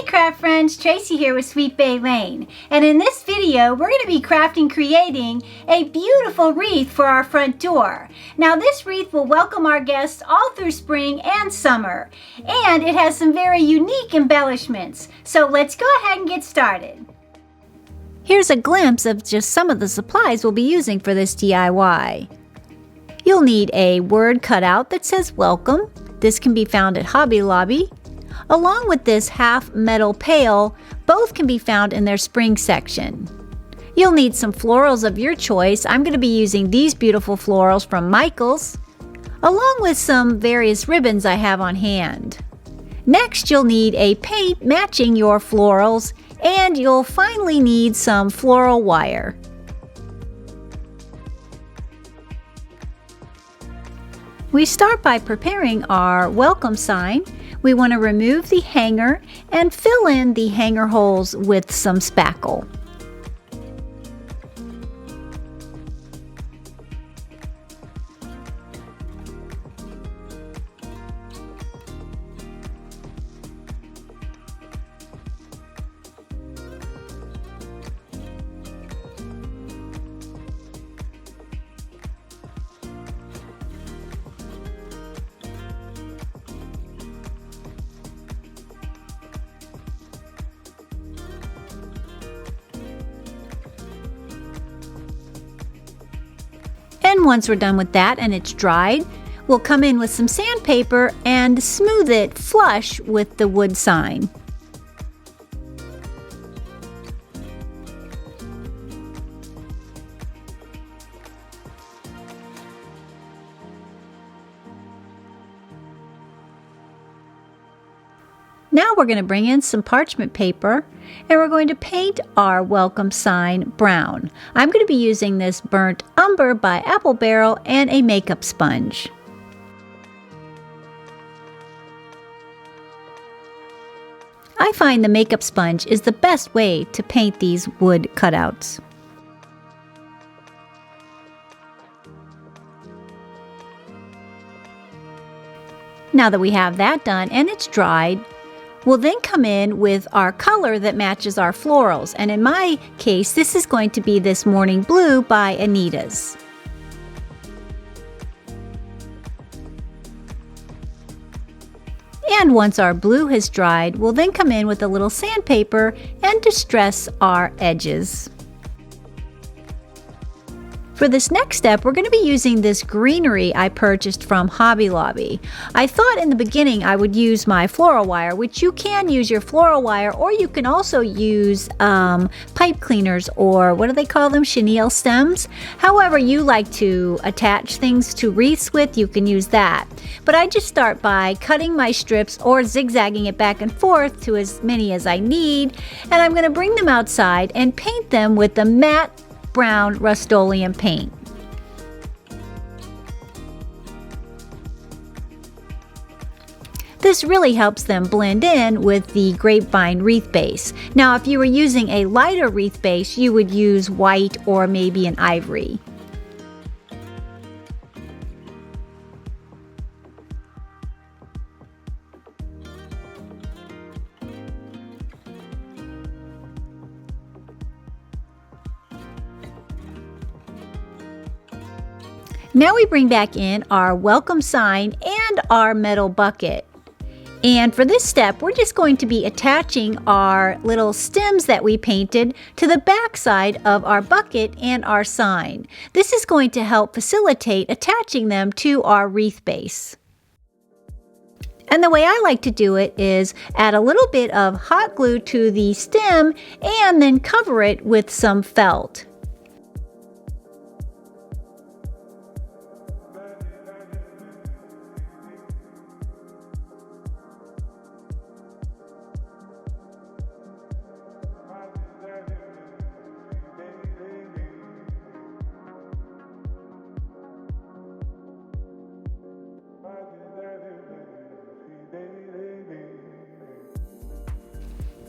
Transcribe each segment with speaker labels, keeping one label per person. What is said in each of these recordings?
Speaker 1: craft friends, Tracy here with Sweet Bay Lane, and in this video we're going to be creating a beautiful wreath for our front door. Now this wreath will welcome our guests all through spring and summer, and it has some very unique embellishments. So let's go ahead and get started. Here's a glimpse of just some of the supplies we'll be using for this DIY. You'll need a word cutout that says welcome. This can be found at Hobby Lobby. Along with this half metal pail, both can be found in their spring section. You'll need some florals of your choice. I'm going to be using these beautiful florals from Michaels, along with some various ribbons I have on hand. Next, you'll need a paint matching your florals, and you'll finally need some floral wire. We start by preparing our welcome sign. We want to remove the hanger and fill in the hanger holes with some spackle. And once we're done with that and it's dried, we'll come in with some sandpaper and smooth it flush with the wood sign. Now we're going to bring in some parchment paper and we're going to paint our welcome sign brown. I'm going to be using this Burnt Umber by Apple Barrel and a makeup sponge. I find the makeup sponge is the best way to paint these wood cutouts. Now that we have that done and it's dried, we'll then come in with our color that matches our florals, and in my case, this is going to be this Morning Blue by Anita's. And once our blue has dried, we'll then come in with a little sandpaper and distress our edges. For this next step, we're going to be using this greenery I purchased from Hobby Lobby. I thought in the beginning I would use my floral wire, which you can use your floral wire, or you can also use pipe cleaners, or what do they call them? Chenille stems. However you like to attach things to wreaths with, you can use that. But I just start by cutting my strips or zigzagging it back and forth to as many as I need, and I'm going to bring them outside and paint them with the matte brown Rust-Oleum paint. This really helps them blend in with the grapevine wreath base. Now, if you were using a lighter wreath base, you would use white or maybe an ivory. Now we bring back in our welcome sign and our metal bucket. And for this step, we're just going to be attaching our little stems that we painted to the back side of our bucket and our sign. This is going to help facilitate attaching them to our wreath base. And the way I like to do it is add a little bit of hot glue to the stem and then cover it with some felt.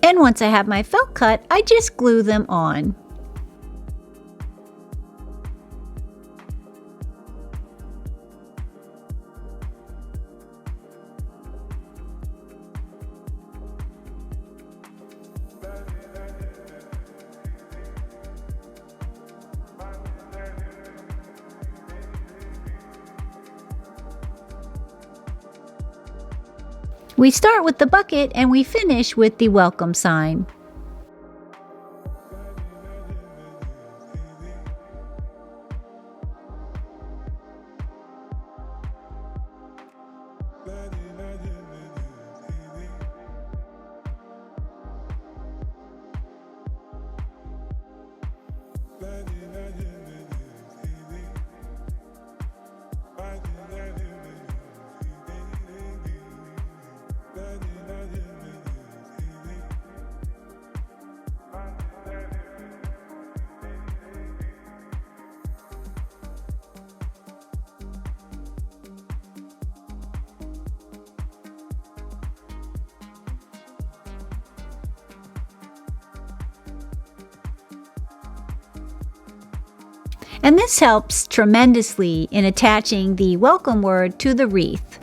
Speaker 1: And once I have my felt cut, I just glue them on. We start with the bucket and we finish with the welcome sign. And this helps tremendously in attaching the welcome word to the wreath.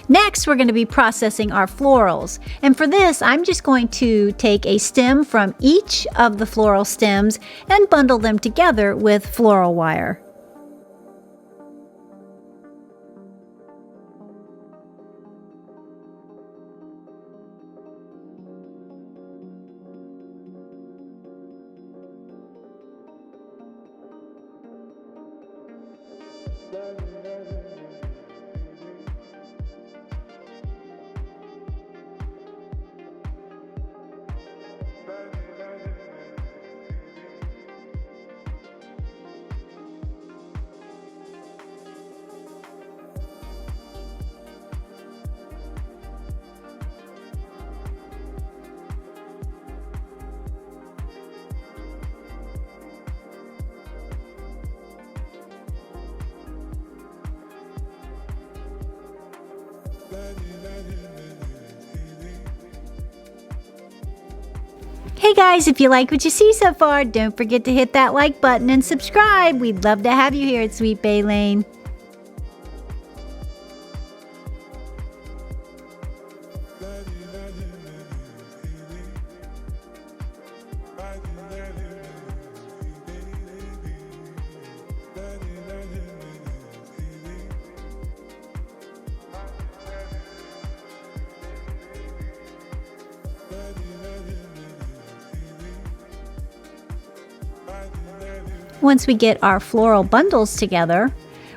Speaker 1: Next, we're going to be processing our florals. And for this, I'm just going to take a stem from each of the floral stems and bundle them together with floral wire. Hey guys, if you like what you see so far, don't forget to hit that like button and subscribe. We'd love to have you here at Sweet Bay Lane. Once we get our floral bundles together,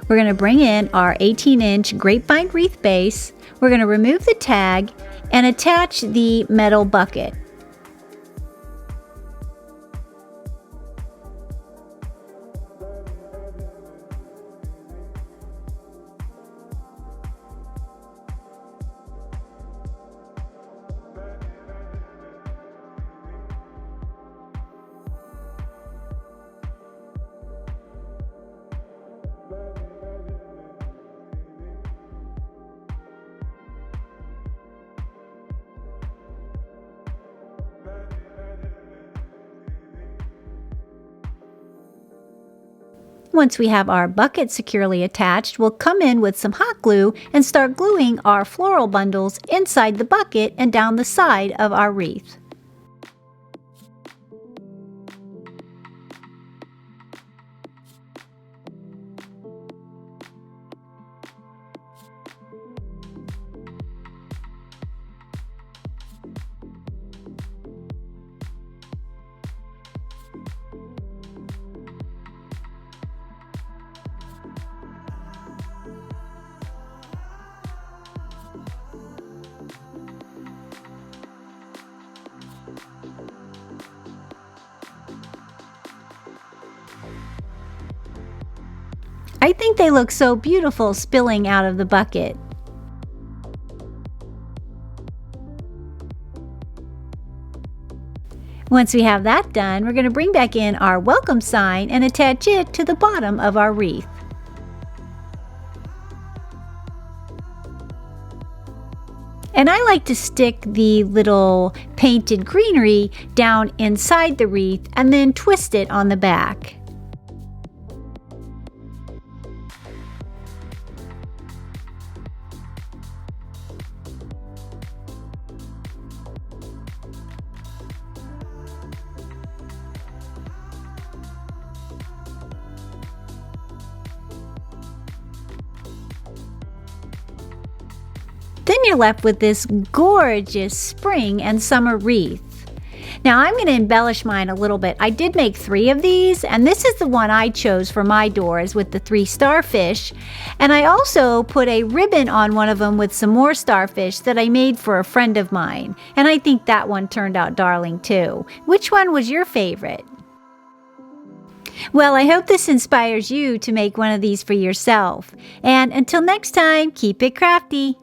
Speaker 1: we're going to bring in our 18-inch grapevine wreath base. We're going to remove the tag and attach the metal bucket. Once we have our bucket securely attached, we'll come in with some hot glue and start gluing our floral bundles inside the bucket and down the side of our wreath. I think they look so beautiful spilling out of the bucket. Once we have that done, we're going to bring back in our welcome sign and attach it to the bottom of our wreath. And I like to stick the little painted greenery down inside the wreath and then twist it on the back. Then you're left with this gorgeous spring and summer wreath. Now I'm going to embellish mine a little bit. I did make 3 of these, and this is the one I chose for my doors with the 3 starfish. And I also put a ribbon on one of them with some more starfish that I made for a friend of mine. And I think that one turned out darling too. Which one was your favorite? Well, I hope this inspires you to make one of these for yourself. And until next time, keep it crafty.